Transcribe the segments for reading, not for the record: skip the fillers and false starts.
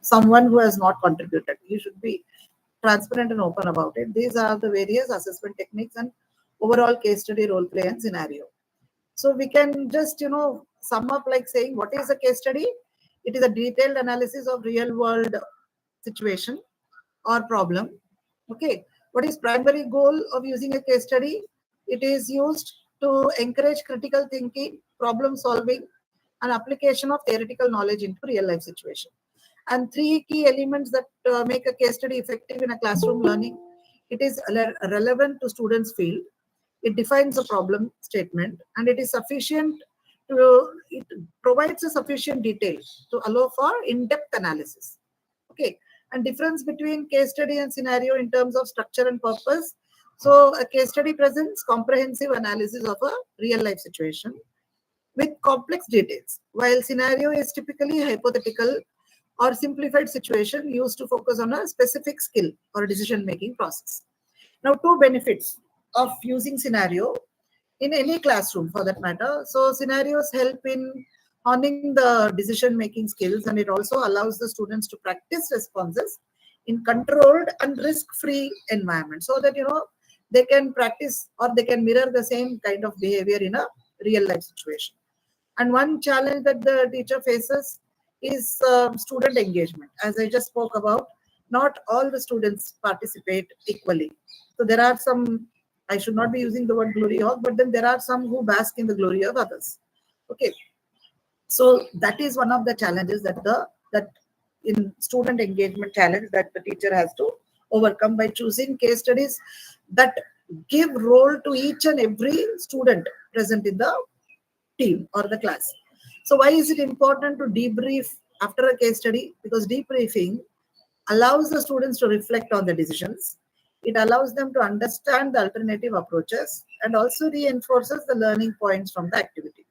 someone who has not contributed. You should be transparent and open about it. These are the various assessment techniques and overall case study, role play, and scenario. So we can just, sum up like saying, what is a case study? It is a detailed analysis of real world situation or problem. Okay. What is primary goal of using a case study? It is used to encourage critical thinking, problem solving, and application of theoretical knowledge into real life situation. And three key elements that make a case study effective in a classroom learning. It is relevant to students' field. It defines a problem statement, and it is sufficient it provides a sufficient detail to allow for in-depth analysis. Okay. And difference between case study and scenario in terms of structure and purpose. So a case study presents comprehensive analysis of a real life situation with complex details, while scenario is typically hypothetical or simplified situation used to focus on a specific skill or decision-making process. Now, two benefits of using scenario in any classroom for that matter. So scenarios help in honing the decision-making skills, and it also allows the students to practice responses in controlled and risk-free environment so that, they can practice or they can mirror the same kind of behavior in a real life situation. And one challenge that the teacher faces is student engagement. As I just spoke about, not all the students participate equally. So there are some, I should not be using the word glory of, but then there are some who bask in the glory of others. Okay. So that is one of the challenges that in student engagement challenge that the teacher has to overcome by choosing case studies that give role to each and every student present in the team or the class. So why is it important to debrief after a case study? Because debriefing allows the students to reflect on the decisions. It allows them to understand the alternative approaches and also reinforces the learning points from the activity.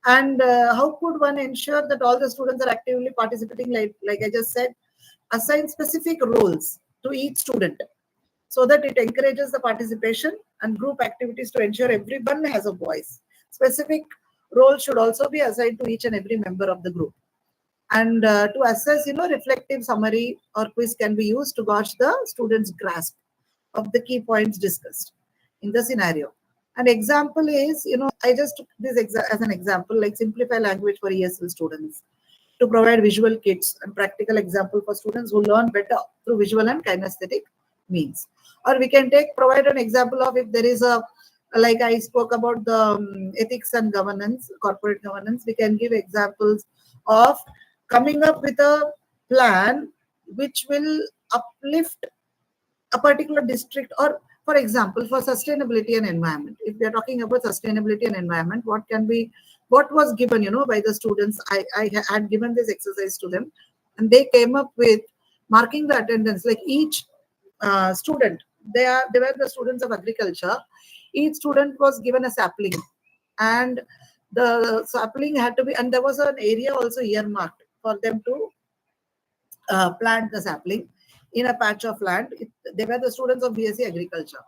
And how could one ensure that all the students are actively participating? Like I just said, assign specific roles to each student so that it encourages the participation, and group activities to ensure everyone has a voice. Specific roles should also be assigned to each and every member of the group. And to assess, reflective summary or quiz can be used to gauge the students' grasp of the key points discussed in the scenario. An example is, I just took this as an example, like simplify language for ESL students to provide visual kits and practical example for students who learn better through visual and kinesthetic means. Or we can provide an example of if there is a, like I spoke about the ethics and governance, corporate governance, we can give examples of coming up with a plan which will uplift a particular district, or for example, for sustainability and environment. If we are talking about sustainability and environment, what was given, by the students. I had given this exercise to them, and they came up with marking the attendance. Like each student, they were the students of agriculture. Each student was given a sapling, and the sapling had to be, and there was an area also earmarked for them to plant the sapling in a patch of land. They were the students of BSc Agriculture.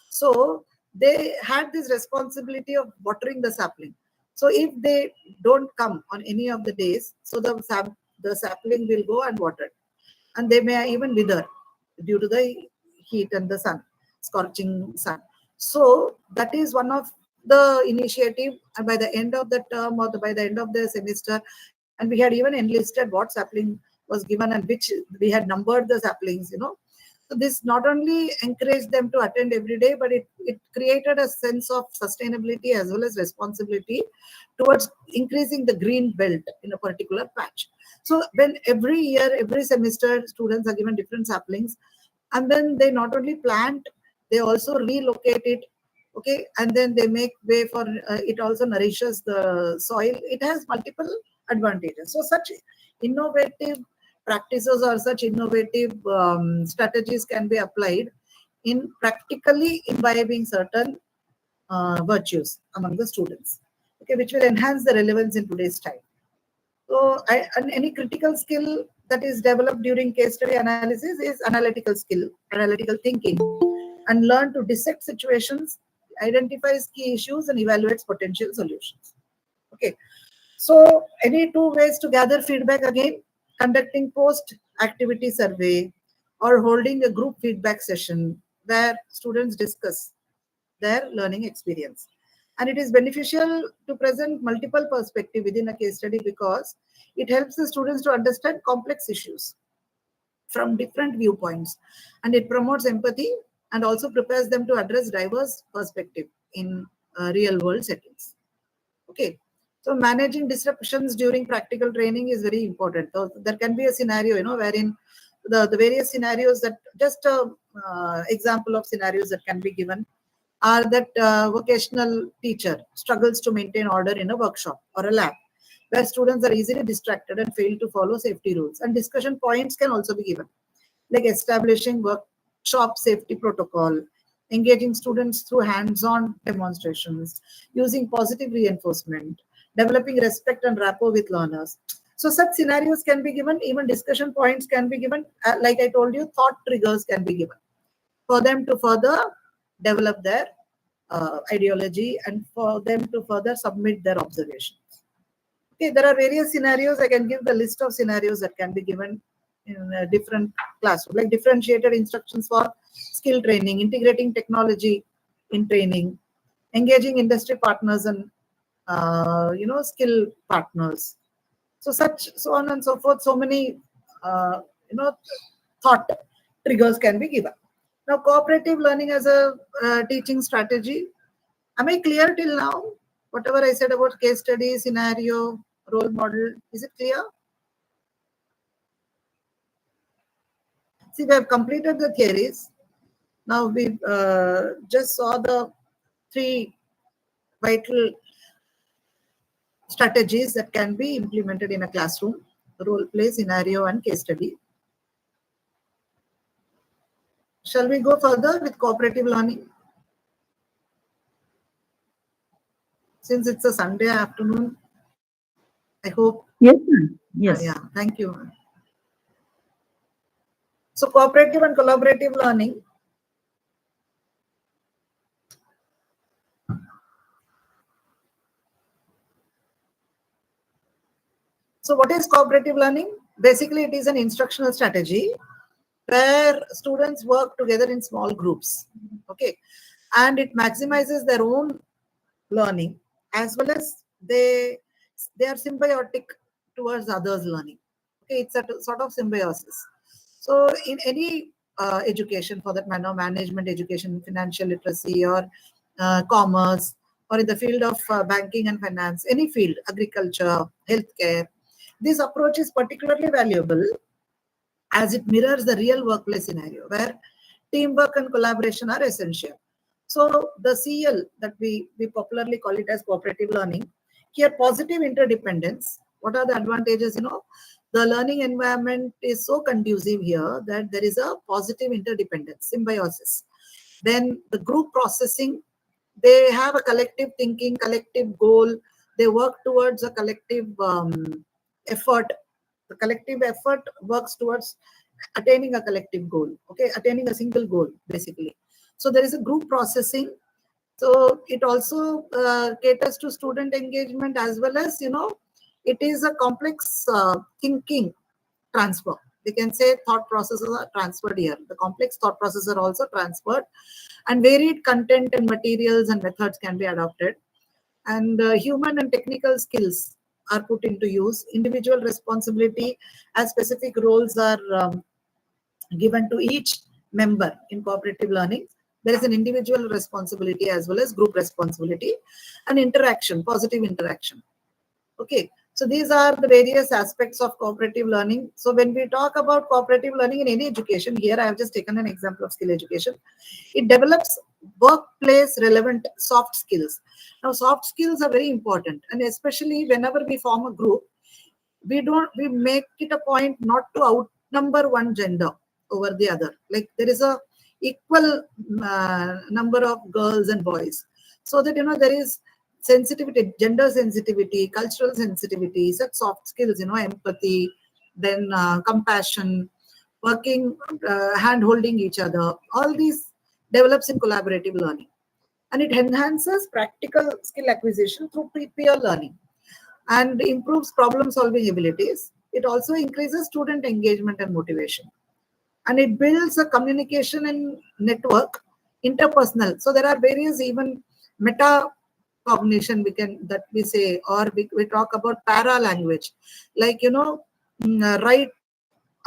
So they had this responsibility of watering the sapling. So if they don't come on any of the days, so the sapling will go unwatered, and they may even wither due to the heat and the sun, scorching sun. So that is one of the initiative. And by the end of the term or by the end of the semester, and we had even enlisted what sapling was given and which we had numbered the saplings, So this not only encouraged them to attend every day, but it created a sense of sustainability as well as responsibility towards increasing the green belt in a particular patch. So when every year, every semester, students are given different saplings, and then they not only plant, they also relocate it. Okay, and then they make way for it. Also nourishes the soil. It has multiple advantages. So such innovative practices or such innovative strategies can be applied in practically imbibing certain virtues among the students, okay, which will enhance the relevance in today's time. So and any critical skill that is developed during case study analysis is analytical skill, analytical thinking, and learn to dissect situations, identifies key issues, and evaluates potential solutions. Okay. So any two ways to gather feedback again: conducting post activity survey, or holding a group feedback session where students discuss their learning experience. And it is beneficial to present multiple perspectives within a case study because it helps the students to understand complex issues from different viewpoints, and it promotes empathy and also prepares them to address diverse perspective in real world settings. Okay, so managing disruptions during practical training is very important. So there can be a scenario, wherein the various scenarios that just a example of scenarios that can be given are that vocational teacher struggles to maintain order in a workshop or a lab where students are easily distracted and fail to follow safety rules. And discussion points can also be given, like establishing workshop safety protocol, engaging students through hands-on demonstrations, using positive reinforcement, developing respect and rapport with learners. So such scenarios can be given, even discussion points can be given. Like I told you, thought triggers can be given for them to further develop their ideology and for them to further submit their observations. Okay, there are various scenarios. I can give the list of scenarios that can be given in a different classroom, like differentiated instructions for skill training, integrating technology in training, engaging industry partners and skill partners. So on and so forth. So many thought triggers can be given. Now, cooperative learning as a teaching strategy. Am I clear till now? Whatever I said about case study, scenario, role model, is it clear? See, we have completed the theories. Now we just saw the three vital strategies that can be implemented in a classroom: role play, scenario, and case study. Shall we go further with cooperative learning? Since it's a Sunday afternoon, I hope. Yes, ma'am. Yes. Yeah, thank you. So cooperative and collaborative learning. So what is cooperative learning? Basically, it is an instructional strategy where students work together in small groups. Okay, and it maximizes their own learning as well as they are symbiotic towards others' learning. Okay, it's a sort of symbiosis. So in any education, for that matter, management education, financial literacy, or commerce, or in the field of banking and finance, any field, agriculture, healthcare, this approach is particularly valuable as it mirrors the real workplace scenario where teamwork and collaboration are essential. So the CL that we popularly call it as cooperative learning, here positive interdependence. What are the advantages? The learning environment is so conducive here that there is a positive interdependence, symbiosis. Then the group processing, they have a collective thinking, collective goal. They work towards a collective effort. The collective effort works towards attaining a collective goal, okay, attaining a single goal, basically. So there is a group processing. So it also caters to student engagement as well as, it is a complex thinking transfer. We can say thought processes are transferred here. The complex thought processes are also transferred, and varied content and materials and methods can be adopted. And human and technical skills are put into use. Individual responsibility as specific roles are given to each member in cooperative learning. There is an individual responsibility as well as group responsibility, and interaction, positive interaction. Okay, so these are the various aspects of cooperative learning. So when we talk about cooperative learning in any education, here I have just taken an example of skill education. It develops workplace relevant soft skills. Now, soft skills are very important, and especially whenever we form a group, we make it a point not to outnumber one gender over the other. Like there is a equal number of girls and boys, so that there is sensitivity, gender sensitivity, cultural sensitivity, such soft skills, empathy, then compassion, working, hand holding each other. All these develops in collaborative learning, and it enhances practical skill acquisition through peer learning and improves problem solving abilities. it also increases student engagement and motivation. And it builds a communication and network, interpersonal. So there are various even meta cognition that we say, or we talk about para language, like, right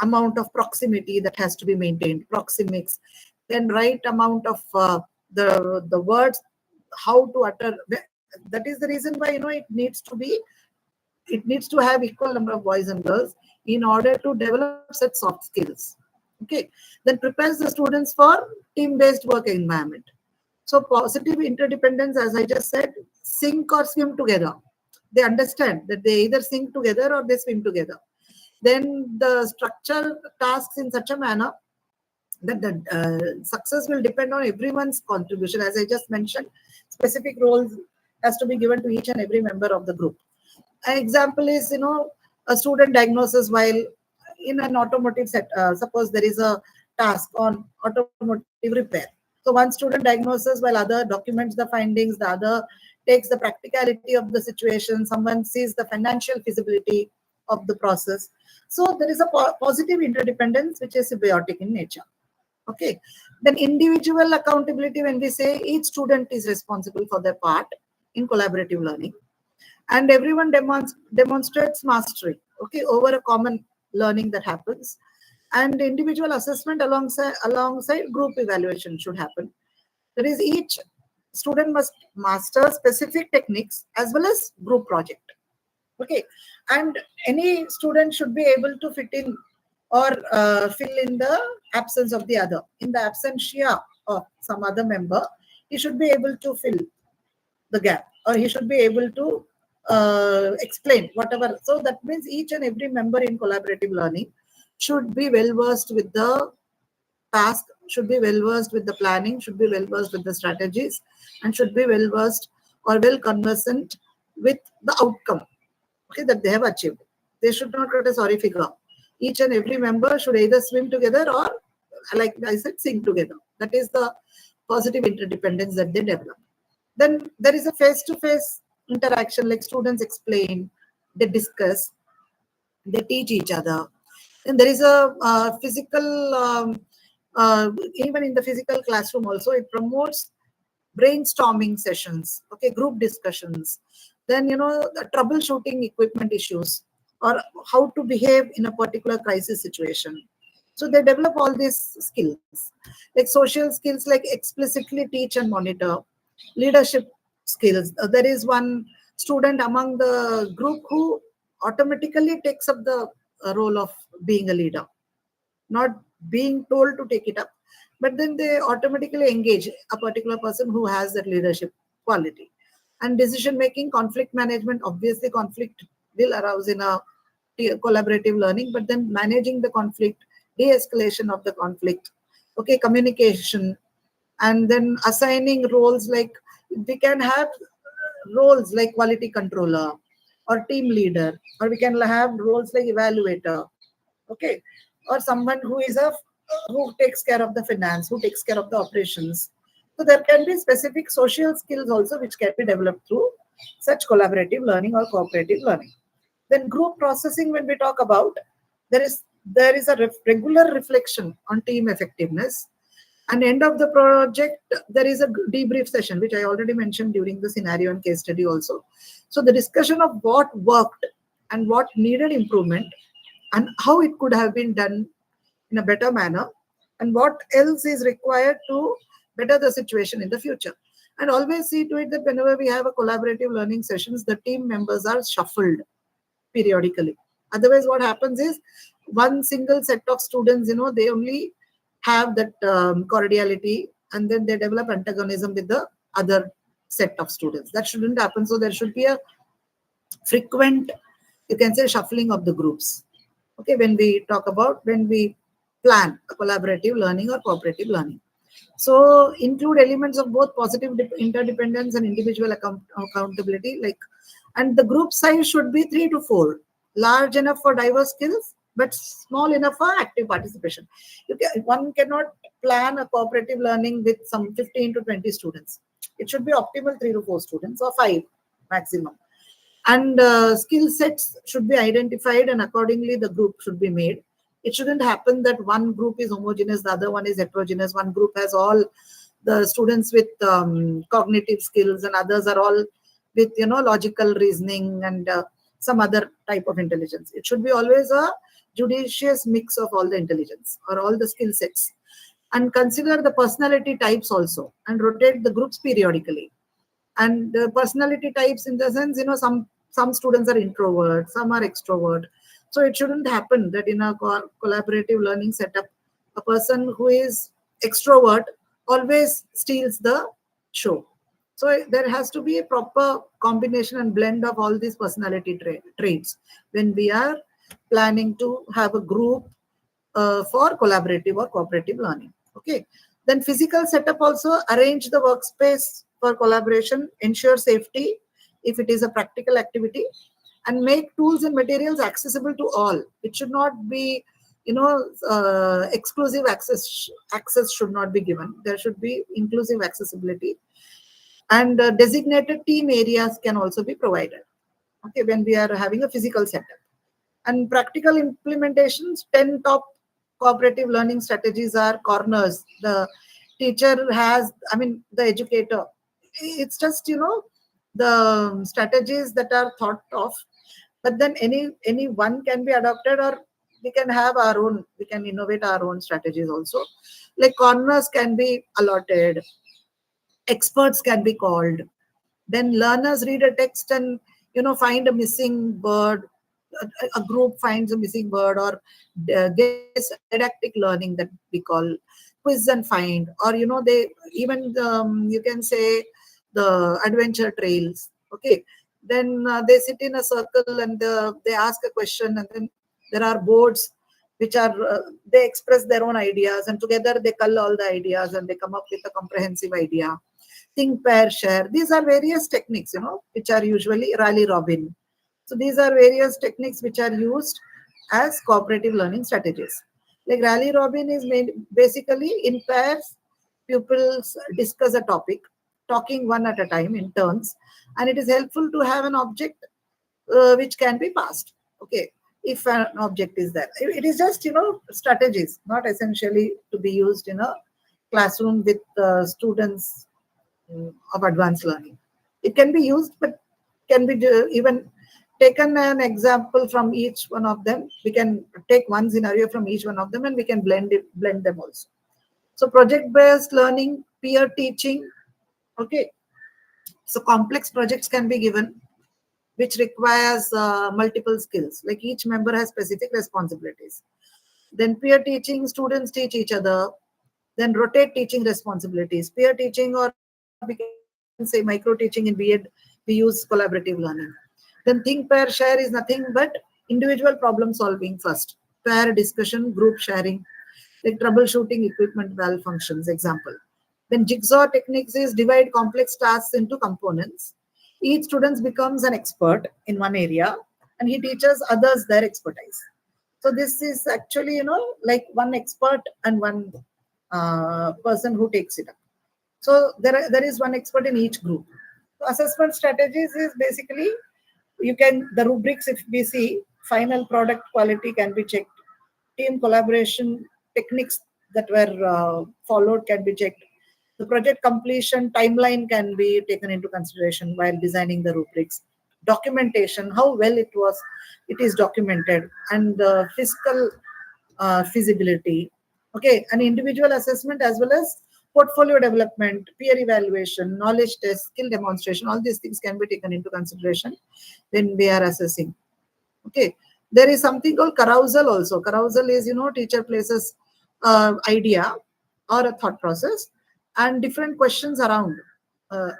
amount of proximity that has to be maintained, proxemics, then right amount of the words, how to utter. That is the reason why, it needs to have equal number of boys and girls in order to develop such soft skills. Okay, then prepares the students for team-based work environment. So positive interdependence, as I just said, sink or swim together. They understand that they either sink together or they swim together. Then the structure tasks in such a manner that the success will depend on everyone's contribution. As I just mentioned, specific roles has to be given to each and every member of the group. An example is, a student diagnosis while in an automotive set. Suppose there is a task on automotive repair. So one student diagnoses while other documents the findings, the other takes the practicality of the situation, someone sees the financial feasibility of the process. So there is a positive interdependence which is symbiotic in nature. Okay. Then individual accountability, when we say each student is responsible for their part in collaborative learning, and everyone demonstrates mastery, okay, over a common learning that happens. And individual assessment alongside group evaluation should happen. That is, each student must master specific techniques as well as group project. Okay, and any student should be able to fit in or fill in the absence of the other. In the absentia of some other member, he should be able to fill the gap, or he should be able to explain whatever. So that means each and every member in collaborative learning should be well versed with the task, should be well versed with the planning, should be well versed with the strategies, and should be well versed or well conversant with the outcome, okay, that they have achieved. They should not get a sorry figure. Each and every member should either swim together or, like I said, sing together. That is the positive interdependence that they develop. Then there is a face-to-face interaction, like students explain, they discuss, they teach each other. And there is a physical, even in the physical classroom also, it promotes brainstorming sessions, okay, group discussions. Then, the troubleshooting equipment issues, or how to behave in a particular crisis situation. So they develop all these skills, like social skills, like explicitly teach and monitor, leadership skills. There is one student among the group who automatically takes up the role of being a leader, not being told to take it up, but then they automatically engage a particular person who has that leadership quality. And decision making, conflict management, obviously conflict will arouse in a collaborative learning, but then managing the conflict, de-escalation of the conflict, okay, communication, and then assigning roles, like we can have roles like quality controller or team leader, or we can have roles like evaluator, okay, or someone who takes care of the finance, who takes care of the operations. So there can be specific social skills also which can be developed through such collaborative learning or cooperative learning. Then group processing, when we talk about, there is a regular reflection on team effectiveness. And end of the project, there is a debrief session, which I already mentioned during the scenario and case study also. So the discussion of what worked and what needed improvement, and how it could have been done in a better manner, and what else is required to better the situation in the future. And always see to it that whenever we have a collaborative learning sessions, the team members are shuffled periodically. Otherwise, what happens is one single set of students, they only have that cordiality, and then they develop antagonism with the other set of students. That shouldn't happen. So there should be a frequent, you can say, shuffling of the groups. Okay, when we plan a collaborative learning or cooperative learning. So include elements of both positive interdependence and individual accountability, and the group size should be 3 to 4, large enough for diverse skills, but small enough for active participation. One cannot plan a cooperative learning with some 15 to 20 students. It should be optimal 3 to 4 students, or 5 maximum. And skill sets should be identified, and accordingly the group should be made. It shouldn't happen that one group is homogeneous, the other one is heterogeneous. One group has all the students with cognitive skills, and others are all with logical reasoning and some other type of intelligence. It should be always a judicious mix of all the intelligence or all the skill sets. And consider the personality types also, and rotate the groups periodically. And personality types in the sense, some students are introvert, some are extrovert. So it shouldn't happen that in a collaborative learning setup, a person who is extrovert always steals the show. So there has to be a proper combination and blend of all these personality traits when we are planning to have a group for collaborative or cooperative learning. Okay. Then physical setup also, arrange the workspace for collaboration, ensure safety if it is a practical activity, and make tools and materials accessible to all. It should not be, exclusive access. Access should not be given. There should be inclusive accessibility, and designated team areas can also be provided. Okay, when we are having a physical setup. And practical implementations, 10 top cooperative learning strategies are corners. The teacher has, the educator, it's just, the strategies that are thought of, but then any one can be adopted, or we can have our own, we can innovate our own strategies also. Like corners can be allotted, experts can be called, then learners read a text and find a missing word. A group finds a missing word, or this didactic learning that we call quiz and find, or they even you can say the adventure trails. Okay, then they sit in a circle and they ask a question, and then there are boards which are they express their own ideas, and together they cull all the ideas and they come up with a comprehensive idea. Think, pair, share. These are various techniques, which are usually rally robin. So these are various techniques which are used as cooperative learning strategies. Like rally robin is made basically in pairs, pupils discuss a topic, talking one at a time in turns, and it is helpful to have an object which can be passed. Okay, if an object is there, it is just strategies, not essentially to be used in a classroom with students of advanced learning. It can be used, but can be even taken an example from each one of them. We can take one scenario from each one of them, and we can blend them also. So project-based learning, peer teaching. Okay, so complex projects can be given, which requires multiple skills. Like each member has specific responsibilities. Then peer teaching, students teach each other. Then rotate teaching responsibilities. Peer teaching, or we can say micro teaching in B.Ed, we use collaborative learning. Then think, pair, share is nothing but individual problem solving first. Pair discussion, group sharing, like troubleshooting equipment malfunctions, example. Then jigsaw techniques is divide complex tasks into components. Each student becomes an expert in one area, and he teaches others their expertise. So this is actually, like one expert and one person who takes it up. So there is one expert in each group. So assessment strategies is basically, the rubrics, if we see, final product quality can be checked. Team collaboration techniques that were followed can be checked. The project completion timeline can be taken into consideration while designing the rubrics. Documentation, how well it is documented, and the fiscal feasibility. Okay, an individual assessment as well as portfolio development, peer evaluation, knowledge test, skill demonstration, all these things can be taken into consideration when we are assessing. Okay, there is something called carousel also. Carousel is, teacher places idea or a thought process, and different questions around uh,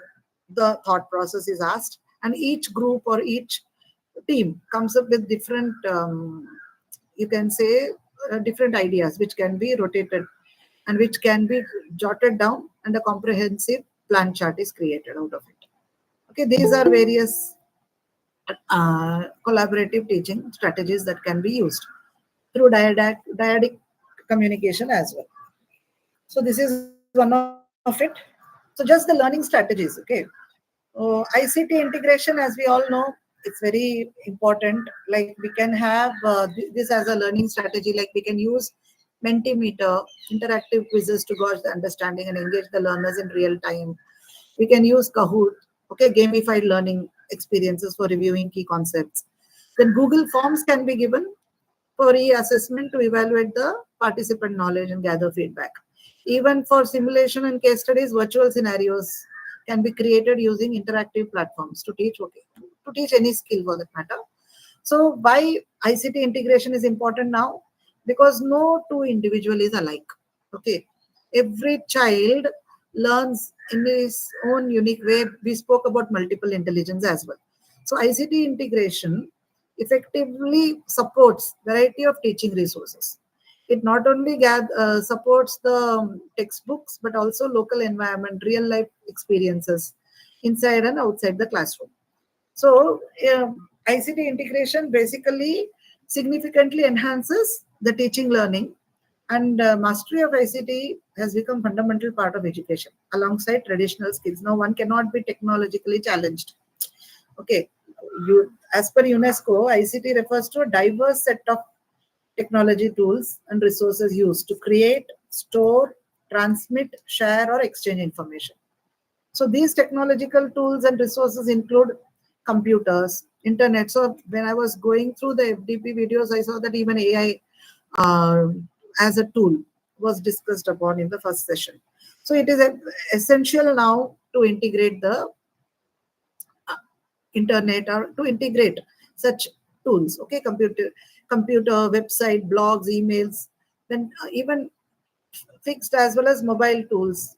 the thought process is asked, and each group or each team comes up with different, you can say, different ideas which can be rotated and which can be jotted down, and a comprehensive plan chart is created out of it. Okay, these are various collaborative teaching strategies that can be used through dyadic communication as well. So this is one of it. So just the learning strategies. Okay, ICT integration, as we all know, it's very important. Like we can have this as a learning strategy. Like we can use Mentimeter, interactive quizzes to gauge the understanding and engage the learners in real time. We can use Kahoot, okay, gamified learning experiences for reviewing key concepts. Then Google Forms can be given for e-assessment to evaluate the participant knowledge and gather feedback. Even for simulation and case studies, virtual scenarios can be created using interactive platforms to teach, okay, to teach any skill for that matter. So why ICT integration is important now? Because no two individual is alike. Okay. Every child learns in his own unique way. We spoke about multiple intelligence as well. So ICT integration effectively supports variety of teaching resources. It not only supports the textbooks, but also local environment, real life experiences inside and outside the classroom. So ICT integration basically significantly enhances the teaching learning, and mastery of ICT has become fundamental part of education alongside traditional skills. Now one cannot be technologically challenged. Okay, as per UNESCO, ICT refers to a diverse set of technology tools and resources used to create, store, transmit, share, or exchange information. So these technological tools and resources include computers, internet. So when I was going through the FDP videos, I saw that even AI uh, as a tool was discussed upon in the first session. So it is essential now to integrate the internet or to integrate such tools. Okay, computer, website, blogs, emails, then even fixed as well as mobile tools.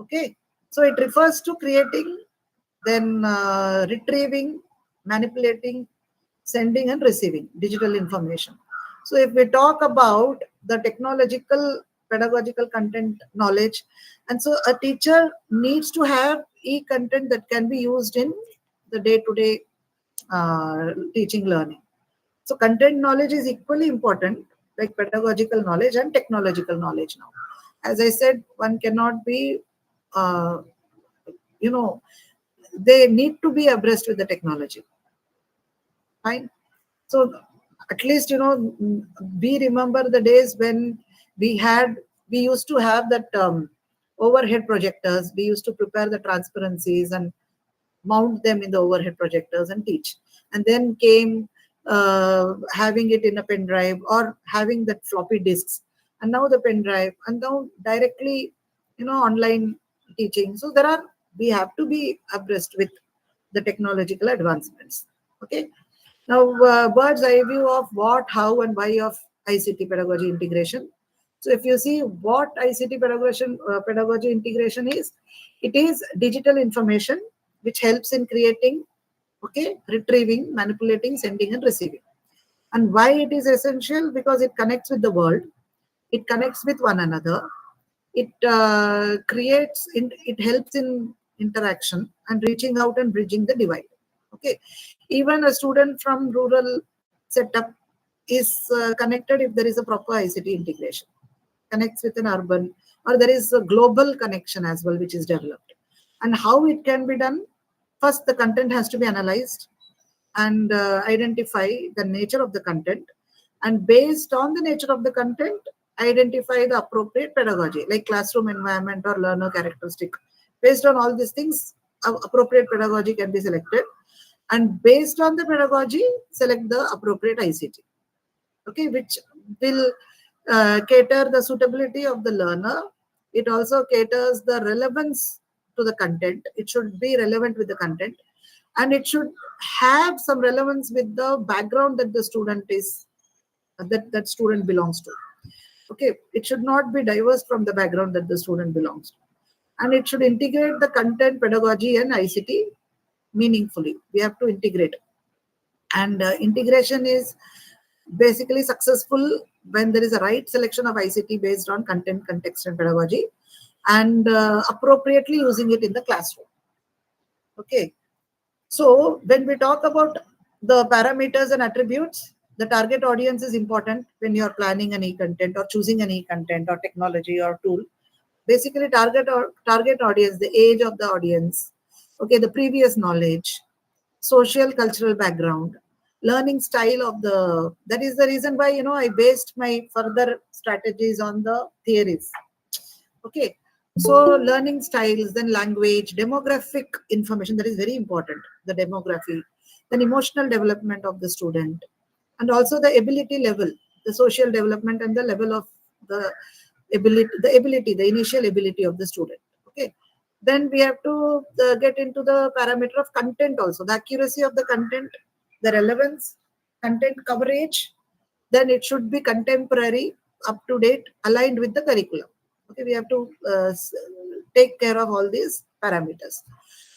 Okay, so it refers to creating, then retrieving, manipulating, sending and receiving digital information. So if we talk about the technological pedagogical content knowledge, and so a teacher needs to have e-content that can be used in the day-to-day teaching learning. So content knowledge is equally important, like pedagogical knowledge and technological knowledge now. As I said, one cannot be, uh, you know, they need to be abreast with the technology. Fine. So at least, we remember the days when we used to have that overhead projectors. We used to prepare the transparencies and mount them in the overhead projectors and teach. And then came having it in a pen drive or having that floppy disks. And now the pen drive, and now directly, online teaching. So we have to be abreast with the technological advancements. Okay. Now, bird's eye view of what, how, and why of ICT pedagogy integration. So, if you see what ICT pedagogy integration is, it is digital information which helps in creating, okay, retrieving, manipulating, sending, and receiving. And why it is essential? Because it connects with the world, it connects with one another, it it helps in interaction and reaching out and bridging the divide. Okay, even a student from rural setup is connected if there is a proper ICT integration, connects with an urban, or there is a global connection as well which is developed. And how it can be done? First, the content has to be analyzed and identify the nature of the content, and based on the nature of the content, identify the appropriate pedagogy like classroom environment or learner characteristic. Based on all these things, appropriate pedagogy can be selected, and based on the pedagogy, select the appropriate ICT, okay, which will cater the suitability of the learner. It also caters the relevance to the content. It should be relevant with the content, and it should have some relevance with the background that the student is that student belongs to. Okay, it should not be diverse from the background that the student belongs to, and it should integrate the content, pedagogy, and ICT meaningfully. We have to integrate, and integration is basically successful when there is a right selection of ICT based on content, context, and pedagogy, and appropriately using it in the classroom. Okay, so when we talk about the parameters and attributes, the target audience is important when you're planning an e-content or choosing an e-content or technology or tool. Basically, target audience, the age of the audience, okay, the previous knowledge. social cultural background, learning style of the, that is the reason why, I based my further strategies on the theories. Okay. So learning styles, then language, demographic information, that is very important, the demography, then emotional development of the student, and also the ability level, the social development and the level of the the initial ability of the student. Okay. Then we have to get into the parameter of content also, the accuracy of the content, the relevance, content coverage, then it should be contemporary, up to date, aligned with the curriculum. Okay, we have to take care of all these parameters.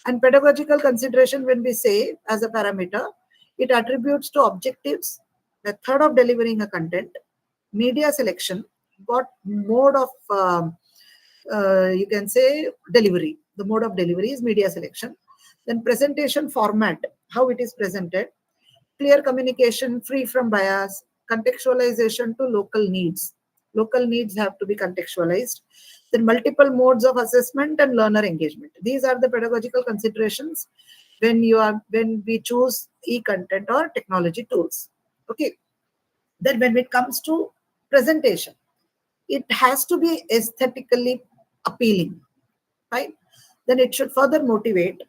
And pedagogical consideration, when we say as a parameter, it attributes to objectives, method of delivering a content, media selection, what mode of you can say delivery. The mode of delivery is media selection. Then presentation format, how it is presented, clear communication, free from bias, contextualization to local needs. Local needs have to be contextualized. Then multiple modes of assessment and learner engagement. These are the pedagogical considerations when we choose e-content or technology tools. Okay. Then when it comes to presentation, it has to be aesthetically appealing, right? Then it should further motivate,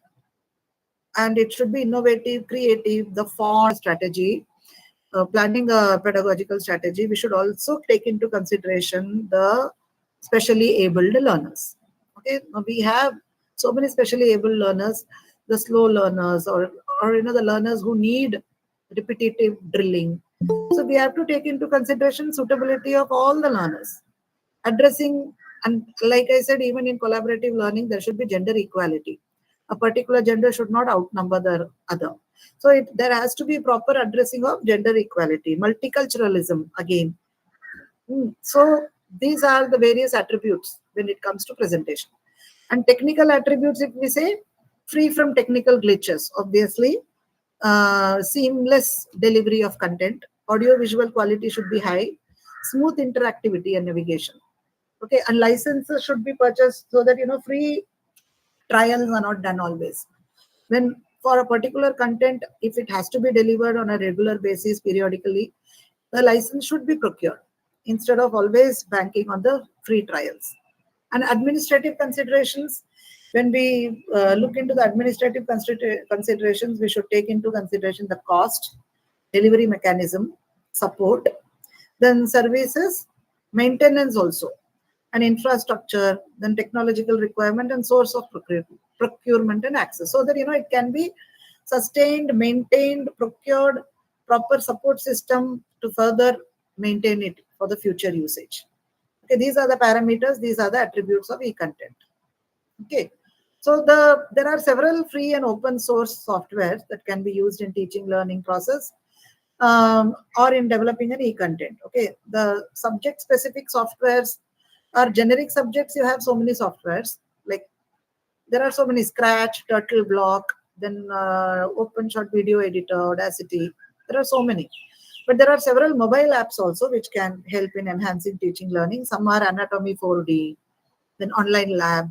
and it should be innovative, creative, the font strategy, planning a pedagogical strategy. We should also take into consideration the specially abled learners. Okay, now we have so many specially able learners, the slow learners, or the learners who need repetitive drilling. So we have to take into consideration suitability of all the learners, addressing, and like I said, even in collaborative learning, there should be gender equality. A particular gender should not outnumber the other. So there has to be proper addressing of gender equality, multiculturalism again. So these are the various attributes when it comes to presentation. And technical attributes, if we say, free from technical glitches, obviously, seamless delivery of content, audio visual quality should be high, smooth interactivity and navigation. Okay, and licenses should be purchased so that free trials are not done always. When for a particular content, if it has to be delivered on a regular basis periodically, the license should be procured instead of always banking on the free trials. And administrative considerations, when we look into the administrative considerations, we should take into consideration the cost, delivery mechanism, support, then services, maintenance also, and infrastructure, then technological requirement and source of procurement and access, so that it can be sustained, maintained, procured, proper support system to further maintain it for the future usage. Okay, these are the parameters, these are the attributes of e-content. Okay, so there are several free and open source softwares that can be used in teaching learning process, or in developing an e-content. Okay, the subject specific softwares are generic subjects. You have so many softwares, like there are so many: Scratch, Turtle Block, then OpenShot Video Editor, Audacity. There are so many. But there are several mobile apps also which can help in enhancing teaching learning. Some are Anatomy 4D, then Online Lab,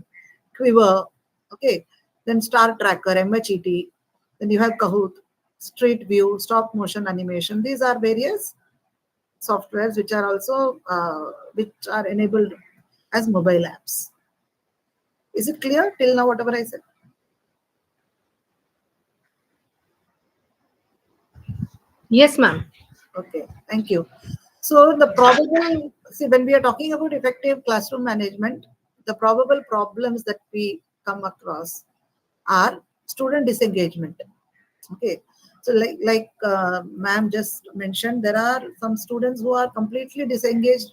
Quiver, okay, then Star Tracker, MHET, then you have Kahoot, Street View, stop motion animation. These are various softwares which are also which are enabled as mobile apps. Is it clear till now whatever I said? Yes, ma'am. Okay, thank you. So the probable, see, when we are talking about effective classroom management, the probable problems that we come across are student disengagement. Okay, so like ma'am just mentioned, there are some students who are completely disengaged,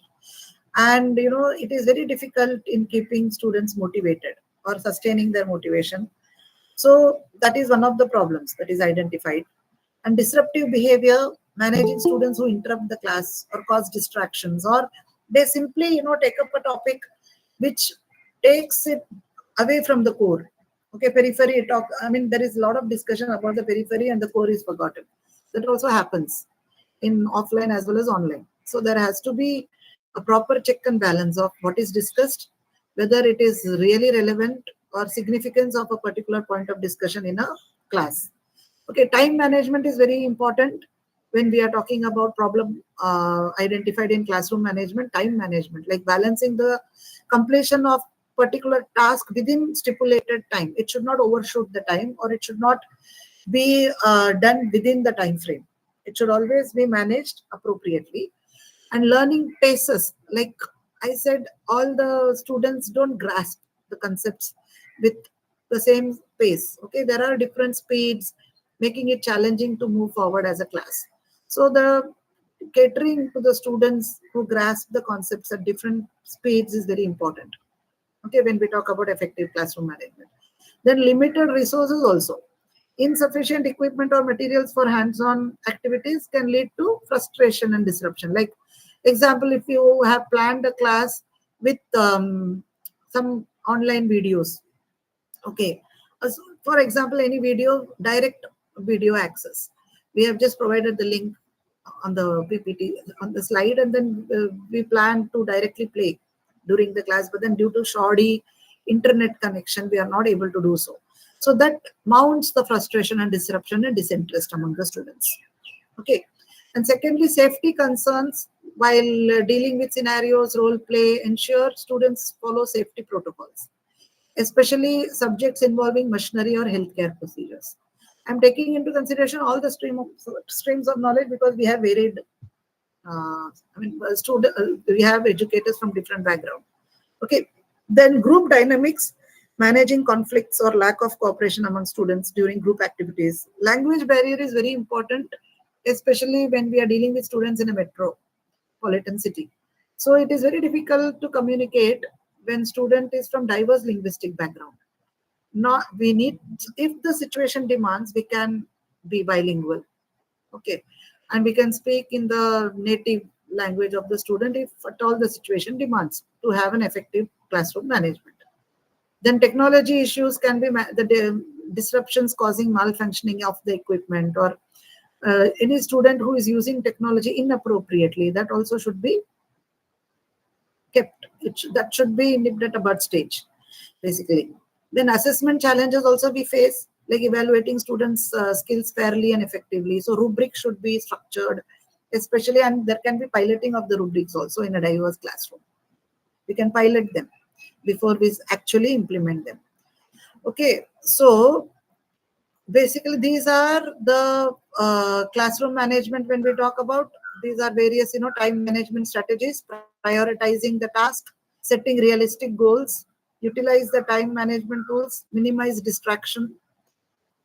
and it is very difficult in keeping students motivated or sustaining their motivation. So that is one of the problems that is identified. And disruptive behavior, managing students who interrupt the class or cause distractions, or they simply take up a topic which takes it away from the core. Okay, periphery talk, I mean, there is a lot of discussion about the periphery and the core is forgotten. That also happens in offline as well as online. So there has to be a proper check and balance of what is discussed, whether it is really relevant or significance of a particular point of discussion in a class. Okay, time management is very important when we are talking about problem identified in classroom management. Time management, like balancing the completion of particular task within stipulated time. It should not overshoot the time, or it should not be done within the time frame. It should always be managed appropriately. And learning paces, like I said, all the students don't grasp the concepts with the same pace. Okay, there are different speeds, making it challenging to move forward as a class. So the catering to the students who grasp the concepts at different speeds is very important. Okay, when we talk about effective classroom management. Then limited resources also. Insufficient equipment or materials for hands-on activities can lead to frustration and disruption. Like example, if you have planned a class with some online videos, okay. For example, any video, direct video access. We have just provided the link on the PPT, on the slide, and then we plan to directly play during the class, but then due to shoddy internet connection, we are not able to do so. So that mounts the frustration and disruption and disinterest among the students. Okay. And secondly, safety concerns while dealing with scenarios, role play, ensure students follow safety protocols, especially subjects involving machinery or healthcare procedures. I'm taking into consideration all the streams of knowledge because we have varied. We have educators from different backgrounds. Okay, then group dynamics, managing conflicts or lack of cooperation among students during group activities. Language barrier is very important, especially when we are dealing with students in a metropolitan city. So it is very difficult to communicate when student is from diverse linguistic background. Not we need, if the situation demands, we can be bilingual. Okay, and we can speak in the native language of the student if at all the situation demands to have an effective classroom management. Then technology issues can be disruptions causing malfunctioning of the equipment, or any student who is using technology inappropriately, that also should be kept. That should be nipped at a bud stage, basically. Then assessment challenges also we face, like evaluating students' skills fairly and effectively. So rubrics should be structured, especially, and there can be piloting of the rubrics also in a diverse classroom. We can pilot them before we actually implement them. Okay, so basically these are the classroom management. When we talk about, these are various time management strategies: prioritizing the task, setting realistic goals, utilize the time management tools, minimize distraction.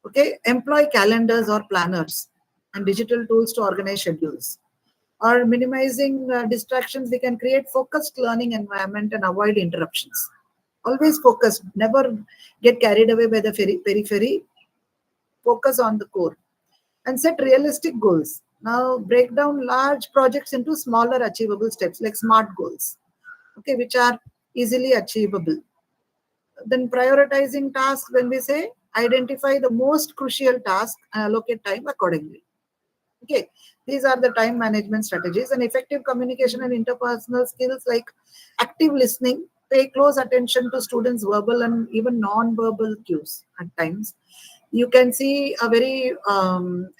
Okay, employ calendars or planners and digital tools to organize schedules. Or minimizing distractions, we can create focused learning environment and avoid interruptions. Always focus, never get carried away by the periphery. Focus on the core and set realistic goals. Now break down large projects into smaller achievable steps, like SMART goals, okay, which are easily achievable. Then prioritizing tasks, when we say identify the most crucial task and allocate time accordingly. Okay, these are the time management strategies. And effective communication and interpersonal skills, like active listening, pay close attention to students' verbal and even non-verbal cues at times. You can see a very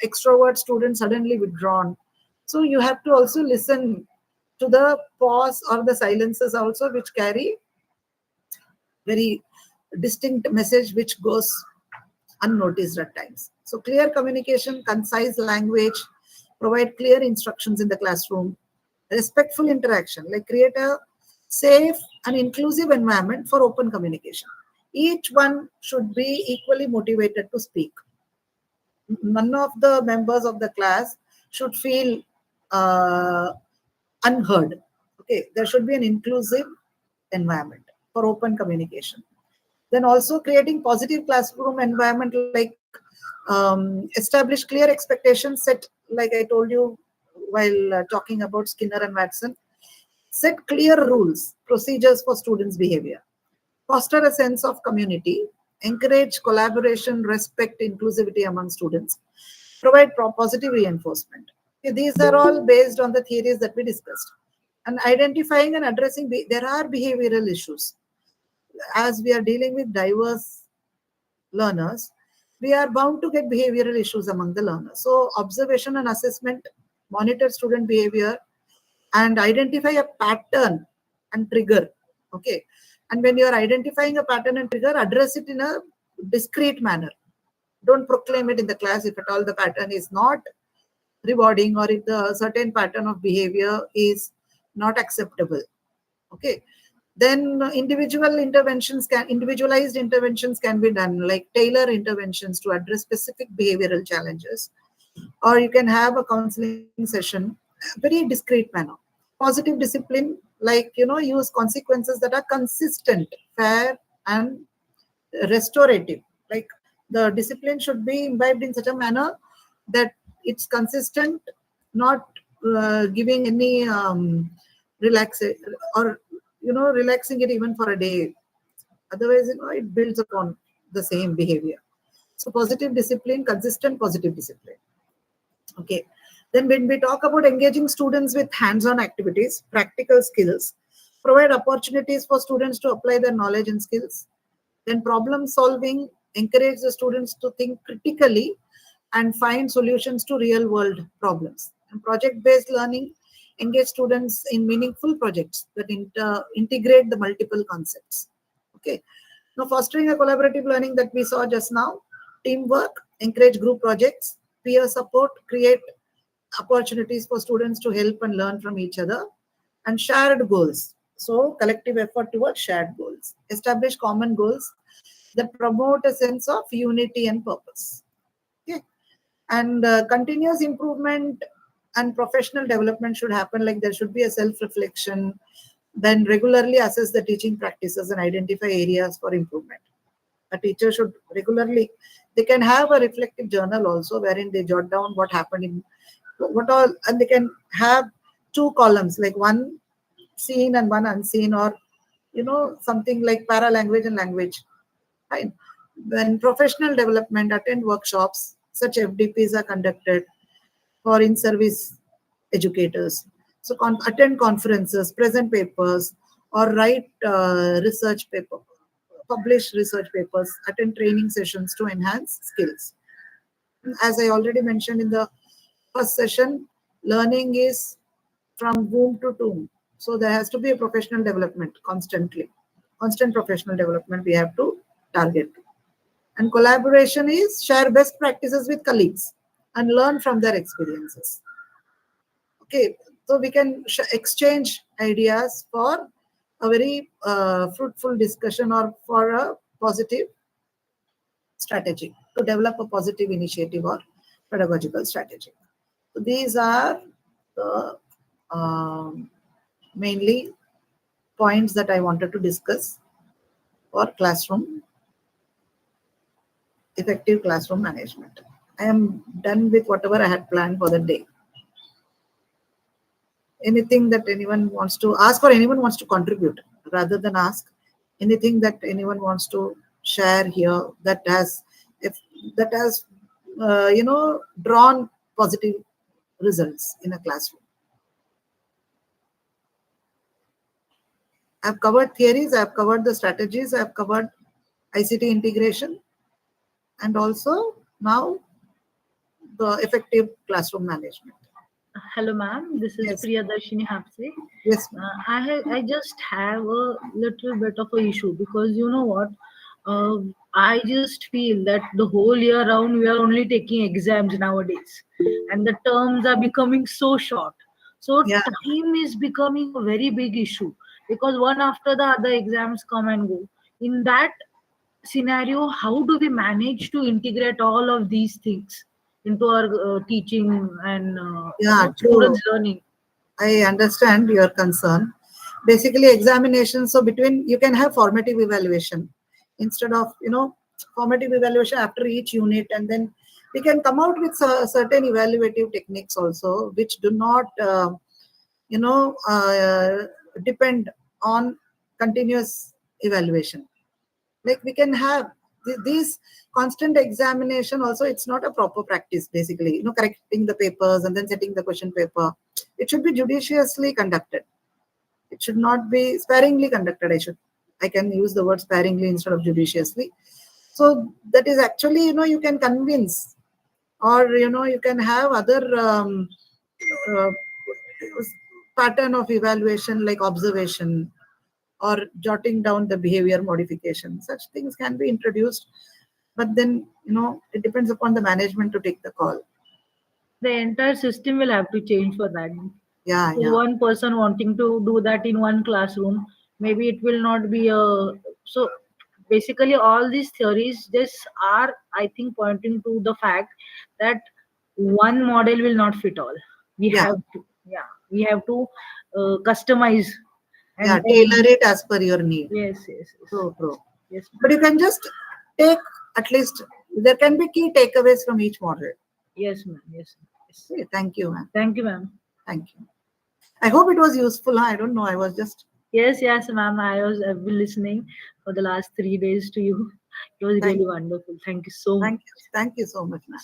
extrovert student suddenly withdrawn. So you have to also listen to the pause or the silences also, which carry very distinct message which goes unnoticed at times. So clear communication, concise language, provide clear instructions in the classroom, respectful interaction, like create a safe and inclusive environment for open communication. Each one should be equally motivated to speak. None of the members of the class should feel uh, unheard. Okay, there should be an inclusive environment for open communication. Then also creating positive classroom environment, like establish clear expectations, set, like I told you while talking about Skinner and Watson, set clear rules, procedures for students' behavior, foster a sense of community, encourage collaboration, respect, inclusivity among students, provide positive reinforcement. Okay, these are all based on the theories that we discussed. And identifying and addressing, there are behavioral issues. As we are dealing with diverse learners, we are bound to get behavioral issues among the learners. So observation and assessment, monitor student behavior and identify a pattern and trigger. Okay. And when you are identifying a pattern and trigger, address it in a discrete manner. Don't proclaim it in the class if at all the pattern is not rewarding or if the certain pattern of behavior is not acceptable. Okay. Then individualized interventions can be done, like tailor interventions to address specific behavioral challenges, or you can have a counseling session, very discreet manner. Positive discipline, like use consequences that are consistent, fair, and restorative. Like the discipline should be imbibed in such a manner that it's consistent, not giving any relax or relaxing it even for a day. Otherwise, it builds upon the same behavior. So positive discipline, consistent positive discipline. Okay. Then when we talk about engaging students with hands-on activities, practical skills, provide opportunities for students to apply their knowledge and skills. Then problem solving, encourage the students to think critically and find solutions to real world problems. And project-based learning, engage students in meaningful projects that integrate the multiple concepts. Okay. Now, fostering a collaborative learning that we saw just now, teamwork, encourage group projects, peer support, create opportunities for students to help and learn from each other, and shared goals. So, collective effort towards shared goals. Establish common goals that promote a sense of unity and purpose. Okay. And continuous improvement and professional development should happen, like there should be a self-reflection, then regularly assess the teaching practices and identify areas for improvement. A teacher should regularly, they can have a reflective journal also wherein they jot down what happened in what all, and they can have two columns, like one seen and one unseen, or something like para language and language. Fine. When professional development, attend workshops, such FDPs are conducted for in-service educators. So attend conferences, present papers, or write research paper, publish research papers, attend training sessions to enhance skills. As I already mentioned in the first session, learning is from womb to tomb. So there has to be a professional development constantly. Constant professional development we have to target. And collaboration is share best practices with colleagues and learn from their experiences. Okay, so we can exchange ideas for a very fruitful discussion or for a positive strategy, to develop a positive initiative or pedagogical strategy. So these are the mainly points that I wanted to discuss for classroom, effective classroom management. I am done with whatever I had planned for the day. Anything that anyone wants to ask or anyone wants to contribute, rather than ask, anything that anyone wants to share here that has, drawn positive results in a classroom. I've covered theories, I've covered the strategies, I've covered ICT integration, and also now the effective classroom management. Hello, ma'am. This is Yes. Priyadarshini Hapse. Yes. I just have a little bit of a issue because you know what? I just feel that the whole year round we are only taking exams nowadays, and the terms are becoming so short. So Yeah. time is becoming a very big issue because one after the other exams come and go. In that scenario, how do we manage to integrate all of these things into our teaching and Yeah, true. students learning? I understand your concern. Basically, examinations. So between, you can have formative evaluation instead of formative evaluation after each unit, and then we can come out with certain evaluative techniques also, which do not depend on continuous evaluation. Like we can have these constant examination also, it's not a proper practice. Basically, correcting the papers and then setting the question paper, it should be judiciously conducted. It should not be sparingly conducted. I can use the word sparingly instead of judiciously. So that is actually, you can convince, or you can have other uh, pattern of evaluation like observation or jotting down the behavior modification. Such things can be introduced, but then it depends upon the management to take the call. The entire system will have to change for that. Yeah, So yeah, one person wanting to do that in one classroom, maybe it will not be a. So basically all these theories just are, I think, pointing to the fact that one model will not fit all. We yeah, have to, yeah, we have to customize yeah. and Tailor it as per your need. yes, yes, yes, True, true. yes, But you can just take, at least there can be key takeaways from each model. yes, ma'am, yes, yes. Okay, thank you, ma'am. Thank you, ma'am. Thank you. I hope it was useful. Huh? I don't know. I was just Yes, yes, ma'am. I've been listening for the last 3 days to you. It was thank really wonderful. Thank you so much. thank you so much, ma'am.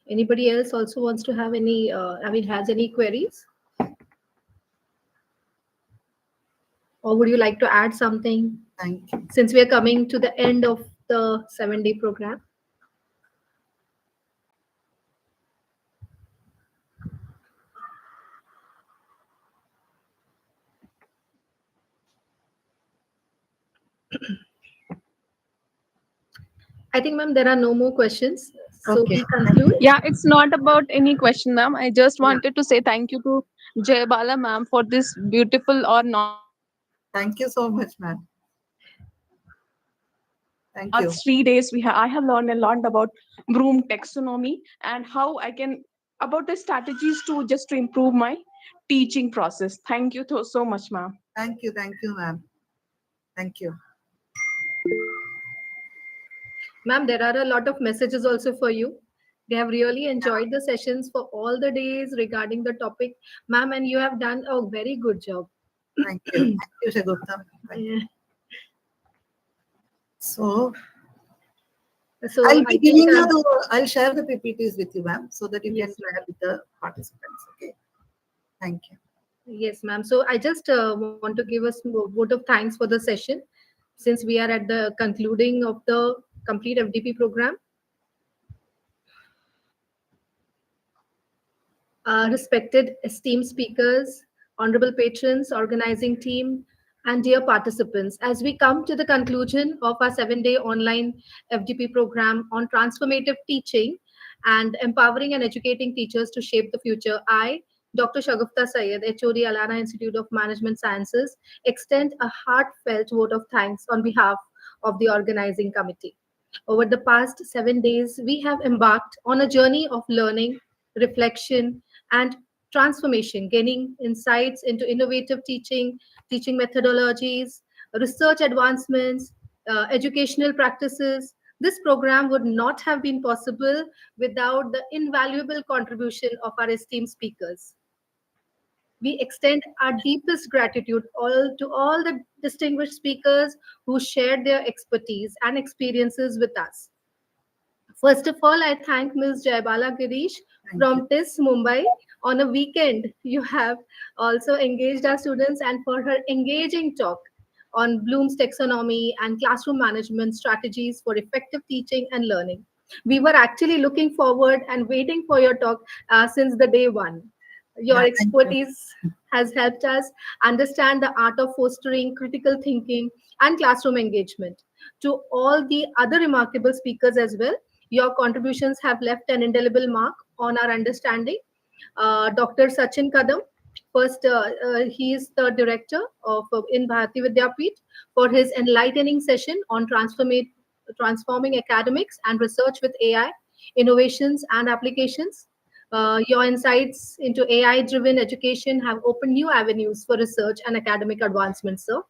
Anybody else also wants to have any, has any queries? Or would you like to add something Thank you. since we are coming to the end of the 7-day program? I think, ma'am, there are no more questions. So Okay. we conclude. Yeah, it's not about any question, ma'am. I just wanted to say thank you to Jay Bala, ma'am, for this beautiful or knowledgeable Thank you so much, ma'am. Thank last you. 3 days. I have learned a lot about broom taxonomy and how I can about the strategies to improve my teaching process. Thank you so much, ma'am. Thank you. Thank you, ma'am. Thank you. Ma'am, there are a lot of messages also for you. They have really enjoyed the sessions for all the days regarding the topic. Ma'am, and you have done a very good job. Thank you. Thank you, Shagupta. Thank you. Yeah. So So I'll I be think, giving you I'll share the PPTs with you, ma'am, so that you can yes, share with the participants. Okay. Thank you. yes, ma'am. So I just want to give a vote of thanks for the session since we are at the concluding of the complete FDP program. Respected esteemed speakers, honorable patrons, organizing team, and dear participants, as we come to the conclusion of our 7-day online FDP program on transformative teaching and empowering and educating teachers to shape the future, I, Dr. Shagufta Syed, HOD, Alana Institute of Management Sciences, extend a heartfelt vote of thanks on behalf of the organizing committee. Over the past 7 days, we have embarked on a journey of learning, reflection, and transformation, gaining insights into innovative teaching, teaching methodologies, research advancements, educational practices. This program would not have been possible without the invaluable contribution of our esteemed speakers. We extend our deepest gratitude to all the distinguished speakers who shared their expertise and experiences with us. First of all, I thank Ms. Jaybala Girish Thank you. from TIS Mumbai. On a weekend, you have also engaged our students and for her engaging talk on Bloom's taxonomy and classroom management strategies for effective teaching and learning. We were actually looking forward and waiting for your talk since the day one. Your Yeah, thank you. expertise has helped us understand the art of fostering critical thinking and classroom engagement. To all the other remarkable speakers as well, your contributions have left an indelible mark on our understanding. Dr. Sachin Kadam, first, he is the director of in Bharati Vidyapeeth for his enlightening session on transforming academics and research with AI, innovations and applications. Your insights into AI-driven education have opened new avenues for research and academic advancement, sir.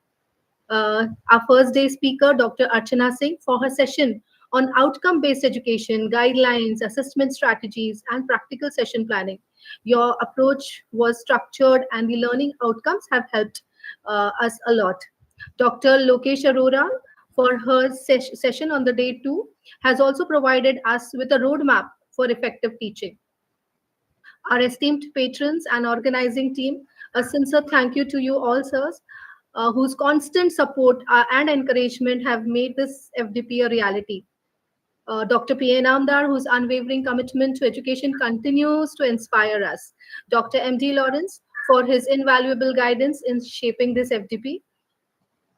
Our first day speaker, Dr. Archana Singh, for her session on outcome based education, guidelines, assessment strategies, and practical session planning. Your approach was structured, and the learning outcomes have helped us a lot. Dr. Lokesh Arora, for her session on the day two, has also provided us with a roadmap for effective teaching. Our esteemed patrons and organizing team, a sincere thank you to you all, sirs, whose constant support and encouragement have made this FDP a reality. Dr. P.A. Namdar, whose unwavering commitment to education continues to inspire us. Dr. M.D. Lawrence, for his invaluable guidance in shaping this FDP.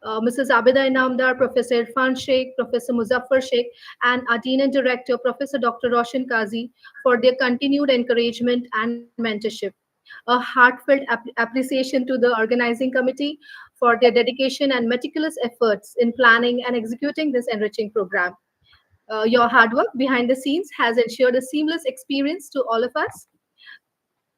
Mrs. Abida Inamdar, Professor Irfan Sheikh, Professor Muzaffar Sheikh, and our Dean and Director, Professor Dr. Roshan Kazi, for their continued encouragement and mentorship. A heartfelt appreciation to the organizing committee for their dedication and meticulous efforts in planning and executing this enriching program. Your hard work behind the scenes has ensured a seamless experience to all of us.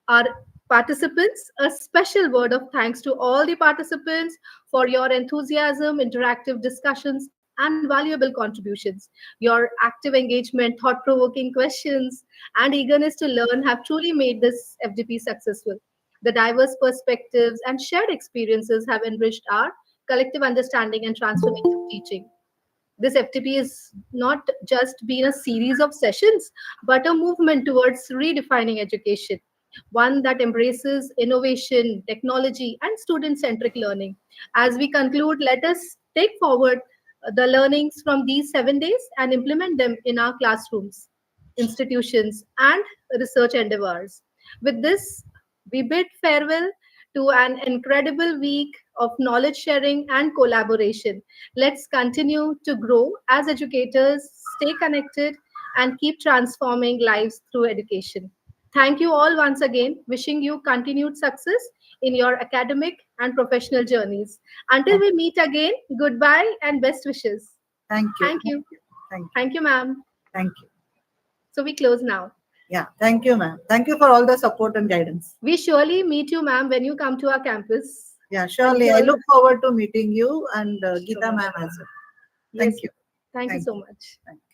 Our participants, a special word of thanks to all the participants for your enthusiasm, interactive discussions, and valuable contributions. Your active engagement, thought provoking questions, and eagerness to learn have truly made this FDP successful. The diverse perspectives and shared experiences have enriched our collective understanding and transformative teaching. This FTP is not just been a series of sessions, but a movement towards redefining education, one that embraces innovation, technology, and student centric learning. As we conclude, let us take forward the learnings from these 7 days and implement them in our classrooms, institutions, and research endeavors. With this, we bid farewell to an incredible week of knowledge sharing and collaboration. Let's continue to grow as educators, stay connected, and keep transforming lives through education. Thank you all once again, wishing you continued success in your academic and professional journeys. Until we meet again, goodbye and best wishes. Thank you. Thank you. Thank you. Thank you, ma'am. Thank you. So we close now. Yeah, thank you, ma'am. Thank you for all the support and guidance. We surely meet you, ma'am, when you come to our campus. Yeah, surely. I look forward to meeting you and Geeta Sure. ma'am as well. Thank Yes, you. Thank you Thank so much. Thank you.